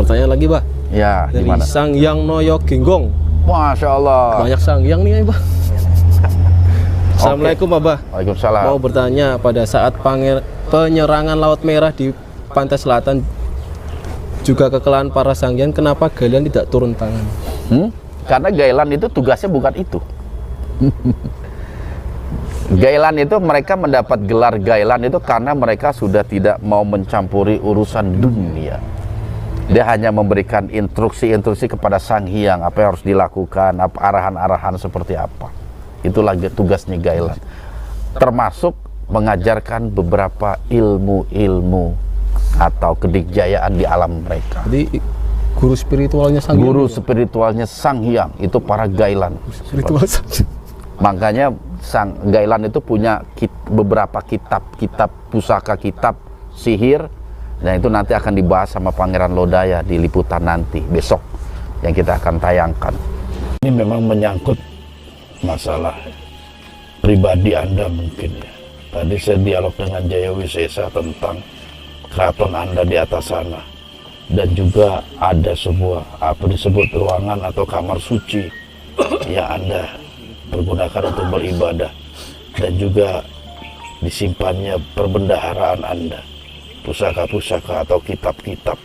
pertanyaan lagi, Bah. Ya, Dari gimana? Sanghyang Noyo Genggong. Masya Allah. Banyak Sanghyang nih, Bah. Assalamualaikum, Abah. Waalaikumsalam. Mau bertanya, pada saat penyerangan Laut Merah di pantai selatan juga kekalahan para Sanghyang, kenapa Gailan tidak turun tangan? Karena Gailan itu tugasnya bukan itu. Gailan itu, mereka mendapat gelar Gailan itu karena mereka sudah tidak mau mencampuri urusan dunia. Dia hanya memberikan instruksi-instruksi kepada Sang Hyang apa yang harus dilakukan, apa arahan-arahan seperti apa. Itulah tugasnya Gailan. Termasuk mengajarkan beberapa ilmu-ilmu atau kedikjayaan di alam mereka. Jadi guru spiritualnya Sanghyang. Guru spiritualnya Sang Hyang itu para Gailan. Spiritual saja. Makanya Sang Gailan itu punya beberapa kitab pusaka kitab sihir, dan itu nanti akan dibahas sama Pangeran Lodaya di liputan nanti besok yang kita akan tayangkan. Ini memang menyangkut masalah pribadi Anda mungkin ya. Tadi saya dialog dengan Jaya Wisesa tentang keraton Anda di atas sana, dan juga ada sebuah apa disebut ruangan atau kamar suci yang Anda pergunakan untuk beribadah, dan juga disimpannya perbendaharaan Anda, pusaka-pusaka atau kitab-kitab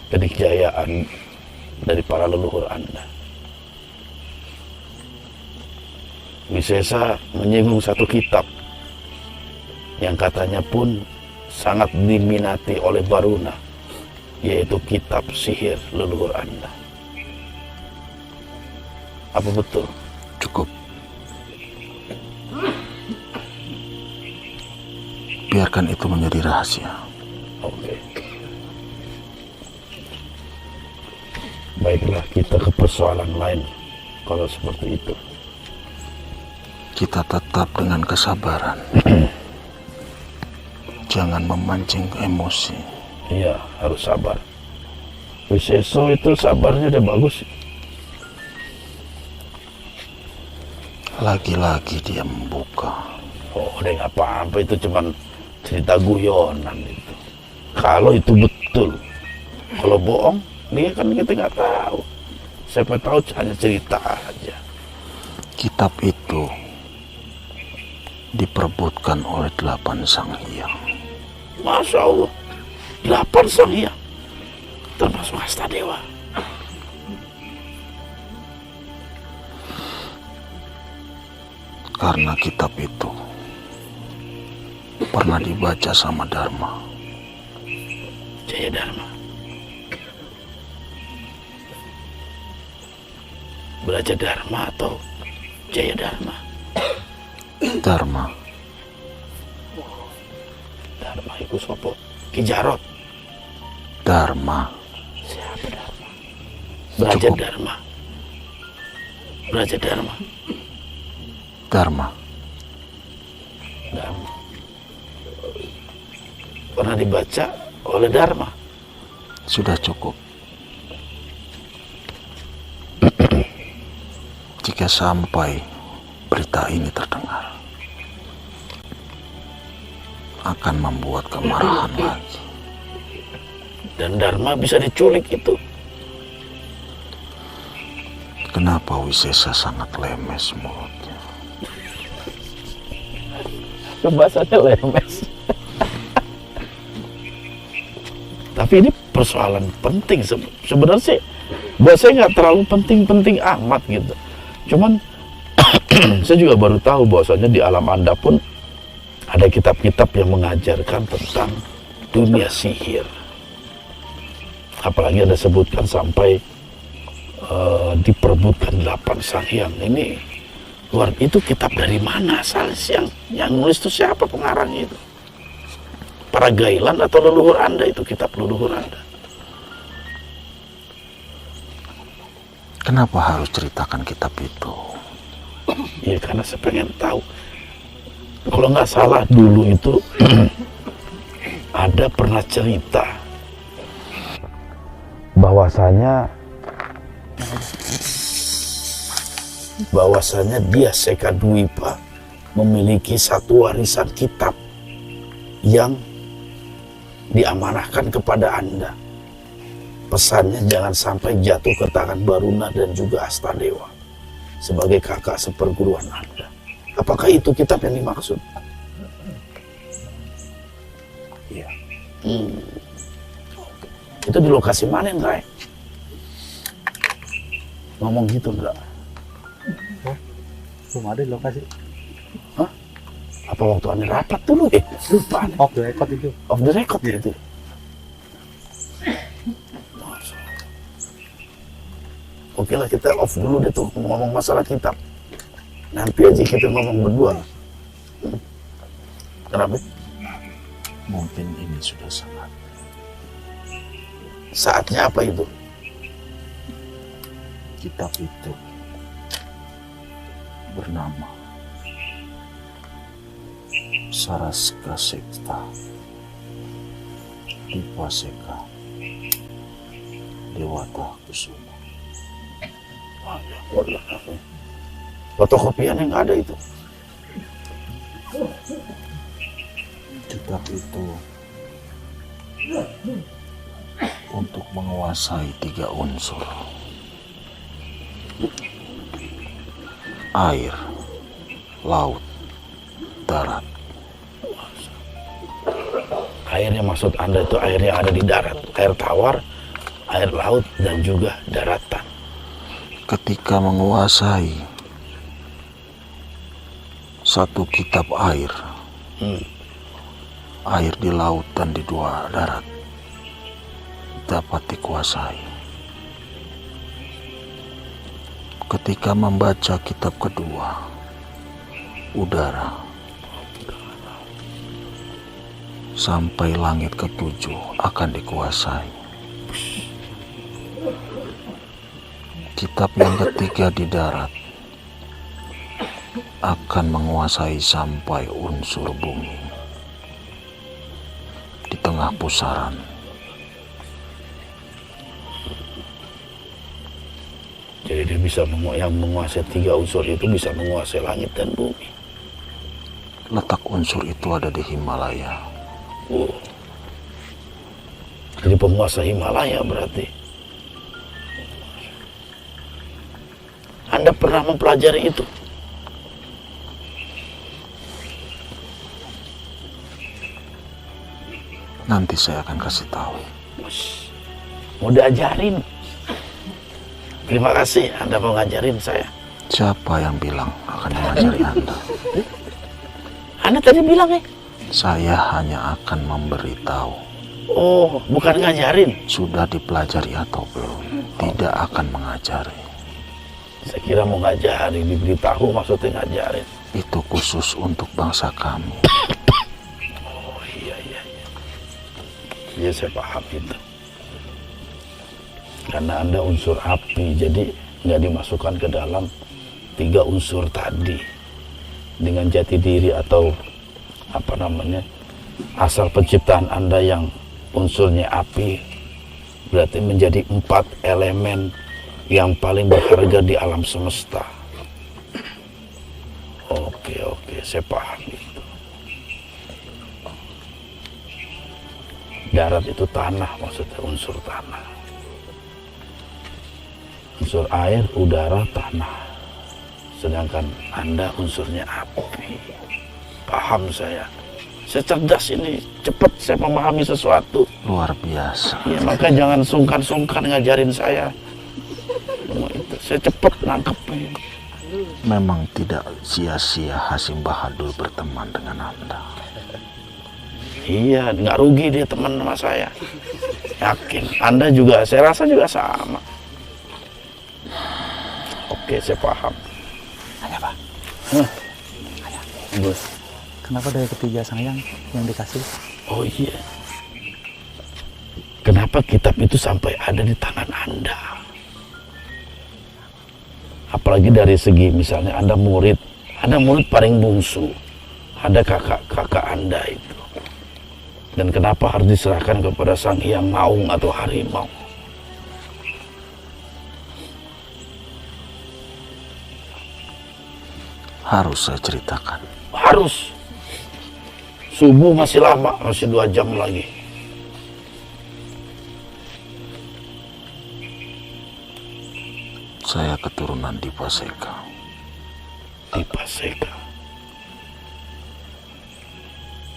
kedikjayaan dari para leluhur Anda. Wisesa menyinggung satu kitab yang katanya pun sangat diminati oleh Baruna, yaitu kitab sihir leluhur Anda. Apa betul? Cukup. Biarkan itu menjadi rahasia. Oke. Baiklah, kita ke persoalan lain kalau seperti itu. Kita tetap dengan kesabaran. Jangan memancing emosi. Iya, harus sabar. Wiseso itu sabarnya udah bagus. Lagi-lagi dia membuka. Oh, udah nggak apa-apa, itu cuman cerita guyonan itu. Kalau itu betul, kalau bohong, ini kan kita nggak tahu. Siapa tahu hanya cerita aja. Kitab itu diperebutkan oleh 8 Sanghyang. Masya Allah, 8 Sanghyang, termasuk Astadewa. Karena kitab itu pernah dibaca sama Dharma. Jaya Dharma. Belajar Dharma atau Jaya Dharma? Dharma. Dharma itu sopo? Ki Jarot. Dharma. Siapa Dharma? Belajar Cukup. Dharma. Belajar Dharma. Dharma. Dharma. Pernah dibaca oleh Dharma. Sudah cukup. Jika sampai berita ini terdengar, akan membuat kemarahan lagi. Dan Dharma bisa diculik itu. Kenapa Wisesa sangat lemes mulutnya? Bahasanya lemes. Tapi ini persoalan penting sebenarnya sih. Buat saya nggak terlalu penting-penting amat gitu. Cuman saya juga baru tahu bahwasanya di alam Anda pun ada kitab-kitab yang mengajarkan tentang dunia sihir. Apalagi ada sebutkan sampai diperebutkan 8 Sanghyang. Ini luar, itu kitab dari mana asalnya? Yang nulis itu siapa pengarangnya itu? Para Gailan atau leluhur Anda itu, kitab leluhur Anda? Kenapa harus ceritakan kitab itu? Ya karena saya pengen tahu. Kalau nggak salah dulu itu ada pernah cerita bahwasanya dia Sekadwipa memiliki satu warisan kitab yang diamanahkan kepada Anda. pesannya jangan sampai jatuh ke tangan Baruna dan juga Astadewa sebagai kakak seperguruan Anda. Apakah itu kitab yang dimaksud? Iya. Itu di lokasi mana, Ndra? Ngomong gitu, Ndra? Belum ada di lokasi. Hah? Apa waktu Anda rapat dulu? Lupa. Off the record itu. Off the record itu. Oke lah, kita off dulu deh tuh ngomong masalah kitab. Nanti aja kita ngomong berdua. Kenapa? Mungkin ini sudah sangat. Saatnya apa itu? Kitab itu bernama Saraska Sekta Dipaseka Dewata Kusuma. Wah, ya Allah. Fotokopian yang ada itu. Kitab itu untuk menguasai 3 unsur: air, laut, darat. Air yang maksud Anda itu air yang ada di darat, air tawar, air laut, dan juga daratan. Ketika menguasai satu kitab air, air di laut dan di 2 darat dapat dikuasai. Ketika membaca kitab kedua, udara, sampai langit ke-7 akan dikuasai. Kitab yang ketiga di darat akan menguasai sampai unsur bumi. Di tengah pusaran, jadi dia bisa yang menguasai 3 unsur itu bisa menguasai langit dan bumi. letak unsur itu ada di Himalaya. Oh. Jadi penguasa Himalaya berarti. Anda pernah mempelajari itu? Nanti saya akan kasih tahu. Mau diajarin? Terima kasih Anda mau ngajarin saya. Siapa yang bilang akan mengajari Anda? Anda tadi bilang ya? Saya hanya akan memberitahu. Oh, bukan ngajarin. Sudah dipelajari atau belum? Tidak akan mengajari. Saya kira mau ngajarin, diberitahu maksudnya ngajarin. Itu khusus untuk bangsa kami. Oh iya. Iya saya paham itu. Karena Anda unsur api, jadi nggak dimasukkan ke dalam 3 unsur tadi. Dengan jati diri atau apa namanya, asal penciptaan Anda yang unsurnya api, berarti menjadi 4 elemen yang paling berharga di alam semesta. Oke, saya paham itu. Darat itu tanah, maksudnya unsur tanah. Unsur air, udara, tanah. Sedangkan Anda unsurnya api. Paham saya. Saya cerdas ini, cepat saya memahami sesuatu. Luar biasa. Ya, maka jangan sungkan-sungkan ngajarin saya. Itu, saya cepat nangkepnya. Memang tidak sia-sia Hasim Bahadur berteman dengan Anda. Iya, nggak rugi dia teman sama saya. Yakin. Anda juga, saya rasa juga sama. Oke, saya paham. Ada Pak? Bos. Kenapa dari ketiga sayang yang dikasih? Oh iya. Kenapa kitab itu sampai ada di tangan Anda? Apalagi dari segi misalnya Anda murid paling bungsu. Ada kakak Anda itu. Dan kenapa harus diserahkan kepada Sang Hyang Maung atau harimau? Harus saya ceritakan. Harus. Subuh masih lama, masih 2 jam lagi. Saya keturunan Dipaseka. Dipaseka.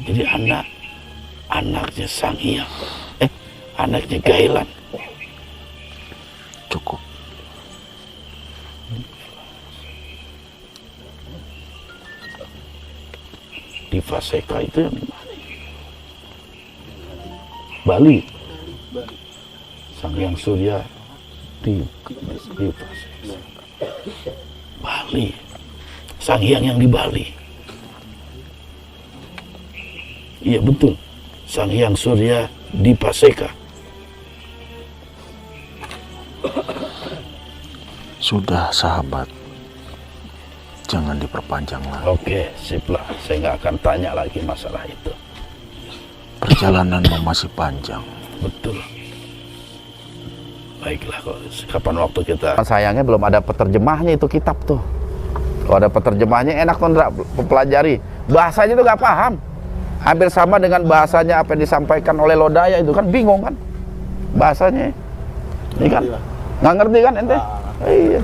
Jadi anaknya Sang Hyang, anaknya Gailan. Cukup. Dipaseka itu yang di mana? Bali. Sang Hyang Surya di Dipaseka. Bali. Sang Hyang yang di Bali. Iya betul. Sang Hyang Surya Dipaseka. Sudah sahabat, jangan diperpanjang lagi. Oke, sip lah. Saya nggak akan tanya lagi masalah itu. Perjalananmu masih panjang. Betul. Baiklah, kapan waktu kita. Sayangnya belum ada peterjemahnya itu kitab tuh. Kalau ada peterjemahnya enak tuh Ndra, pelajari. Bahasanya tuh nggak paham. Hampir sama dengan bahasanya apa yang disampaikan oleh Lodaya itu kan bingung kan bahasanya. Ini kan nggak ngerti kan ente? Iya.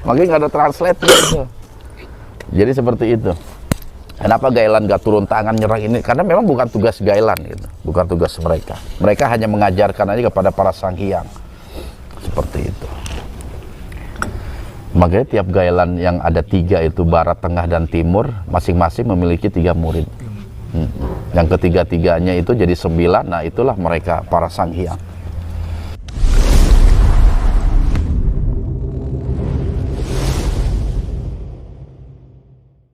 Makanya nggak ada translate gitu. Jadi seperti itu. Kenapa Gailan gak turun tangan nyerang ini? Karena memang bukan tugas Gailan gitu, bukan tugas mereka. Mereka hanya mengajarkan aja kepada para sang hyang. Seperti itu. Makanya tiap Gailan yang ada 3 itu barat, tengah, dan timur, masing-masing memiliki 3 murid. Yang ketiga-tiganya itu jadi 9, nah itulah mereka para sang hyang.